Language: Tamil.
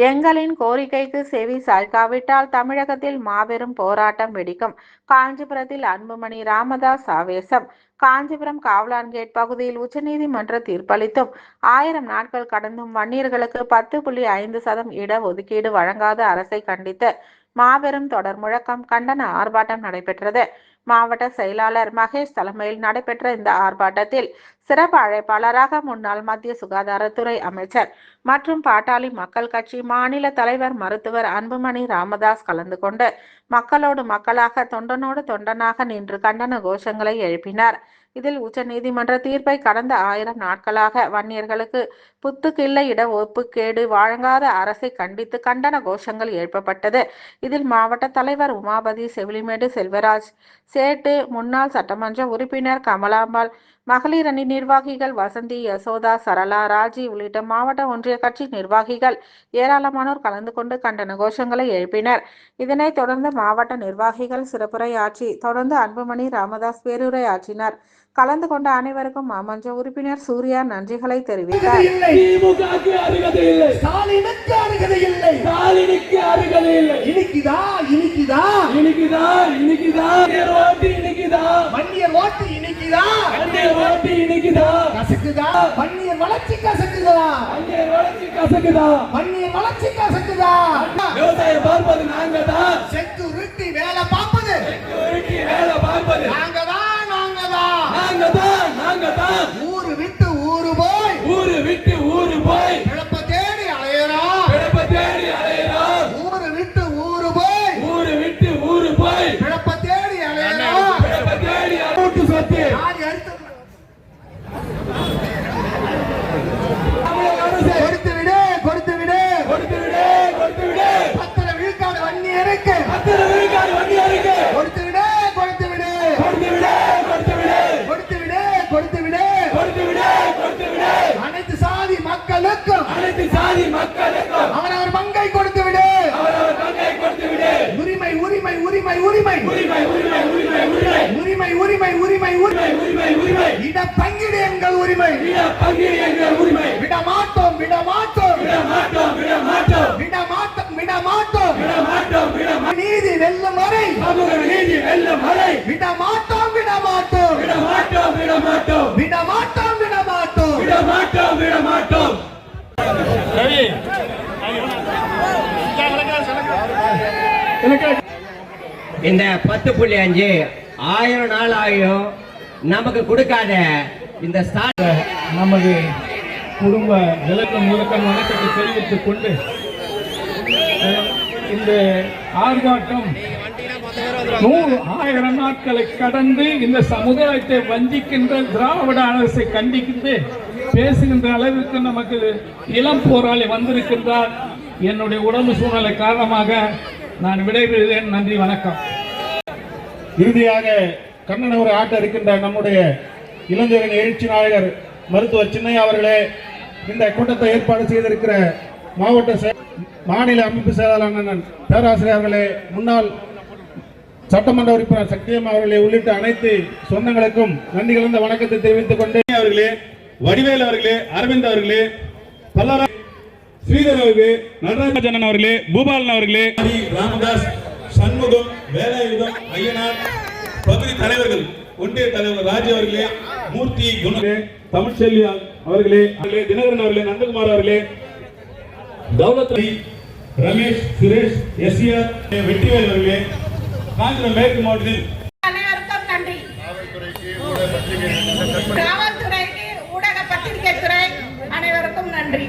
எங்களின் கோரிக்கைக்கு செவி சாய்க்காவிட்டால் தமிழகத்தில் மாபெரும் போராட்டம் வெடிக்கும். காஞ்சிபுரத்தில் அன்புமணி ராமதாஸ் ஆவேசம். காஞ்சிபுரம் காவலான் கேட் பகுதியில் உச்சநீதிமன்ற தீர்ப்பளித்தும் 1000 நாட்கள் கடந்தும் வன்னியர்களுக்கு 10.5% இடஒதுக்கீடு வழங்காத அரசை கண்டித்து மாபெரும் தொடர் முழக்கம் கண்டன ஆர்ப்பாட்டம் நடைபெற்றது. மாவட்ட செயலாளர் மகேஷ் தலைமையில் நடைபெற்ற இந்த ஆர்ப்பாட்டத்தில் சிறப்பு அழைப்பாளராக முன்னாள் மத்திய சுகாதாரத்துறை அமைச்சர் மற்றும் பாட்டாளி மக்கள் கட்சி மாநில தலைவர் மருத்துவர் அன்புமணி ராமதாஸ் கலந்து கொண்டு மக்களோடு மக்களாக தொண்டனோடு தொண்டனாக நின்று கண்டன கோஷங்களை எழுப்பினார். இதில் உச்சநீதிமன்ற தீர்ப்பை கடந்த 1000 நாட்களாக வன்னியர்களுக்கு புத்துக்கில்ல இட ஒப்புக்கேடு வழங்காத அரசை கண்டித்து கண்டன கோஷங்கள் எழுப்பப்பட்டது. இதில் மாவட்ட தலைவர் உமாபதி, செவிலிமேடு செல்வராஜ், சேட்டு, முன்னாள் சட்டமன்ற உறுப்பினர் கமலாம்பாள், மகளிர் அணி நிர்வாகிகள் வசந்தி, யசோதா, சரளா, ராஜி உள்ளிட்ட மாவட்ட ஒன்றிய கட்சி நிர்வாகிகள் ஏராளமானோர் கலந்து கொண்டு கண்டன கோஷங்களை எழுப்பினர். இதனைத் தொடர்ந்து மாவட்ட நிர்வாகிகள் சிறப்புரையாற்றி தொடர்ந்து அன்புமணி ராமதாஸ் பேருரை ஆற்றினார். கலந்து கொண்ட அனைவருக்கும் மாமன்ற உறுப்பினர் சூர்யா நன்றிகளை தெரிவித்தார். விவசாயம் பார்ப்பது நாங்க தான், செக்யூரிட்டி வேலை பார்ப்பது நாங்க தான். ஊரு விட்டு ஊரு போய் பிழப்ப தேடி அலையறோம். ஊரு விட்டு ஊரு போய் பிழப்ப தேடி அலையறோம். சொத்து கொடுத்து விடு. 10 விழுக்காடு வன்னியருக்கு கொடுத்து விடு. அனைத்து சாதி மக்களுக்கும் அவரவர் பங்கை கொடுத்து விடு. உரிமை இடப்பங்கீடு எங்கள் உரிமை. விடமாட்டோம். நீதி வெல்லும் வரை விடமாட்டோம். இந்த 10.5 1000 நாள் ஆகியும் நமக்கு கொடுக்காத இந்த நமது குடும்ப விளக்கம் வணக்கத்தை தெரிவித்துக் கொண்டு இந்த ஆர்ப்பாட்டம் 1000 நாட்களை கடந்து இந்த சமுதாயத்தை வஞ்சிக்கின்ற திராவிட அரசை கண்டிக்கிட்டு பேசுகின்ற அளவிற்கு நமக்கு இளம் போராளி வந்திருக்கின்றார். என்னுடைய உடம்பு சூழ்நிலை காரணமாக நான் விடைபெறுகிறேன். நன்றி, வணக்கம். இறுதியாக கண்ணன் உரை ஆட்ட இருக்கின்ற நம்முடைய இளைஞரின் எழுச்சி நாயகர் மருத்துவர் சின்னையா அவர்களே, இந்த கூட்டத்தை ஏற்பாடு செய்திருக்கிற மாவட்ட மாநில அமைப்பு செயலாளர் பேராசிரியர்களே, முன்னாள் சட்டமன்ற உறுப்பினர் சக்தியம்மா அவர்களே உள்ளிட்ட அனைத்து சொந்தங்களுக்கும் நன்றி கலந்த வணக்கத்தை தெரிவித்துக் கொண்டே அவர்களே, வடிவேல் அவர்களே, அரவிந்த் அவர்களே, பல்லரா ஸ்ரீதர் அவர்களே, நடராஜன் அவர்களே, பூபாலன் அவர்களே, ராமதாஸ், சண்முகம், வேலாயுதம், ஐயனார், பகுதி தலைவர்கள், ஒன்றிய தலைவர் ராஜி அவர்களே, மூர்த்தி, குணே, தமிழ்ச்செல்வி அவர்களே, தினகரன் அவர்களே, நந்தகுமார் அவர்களே, தௌலத் ரமேஷ், சுரேஷ், எஸ்ஆர், வெற்றிவேல் அவர்களே, காஞ்சிபுரம் மேற்கு மாவட்டத்தில் அனைவருக்கும் நன்றி. காவல்துறைக்கு, ஊடக பத்திரிகை துறை அனைவருக்கும் நன்றி.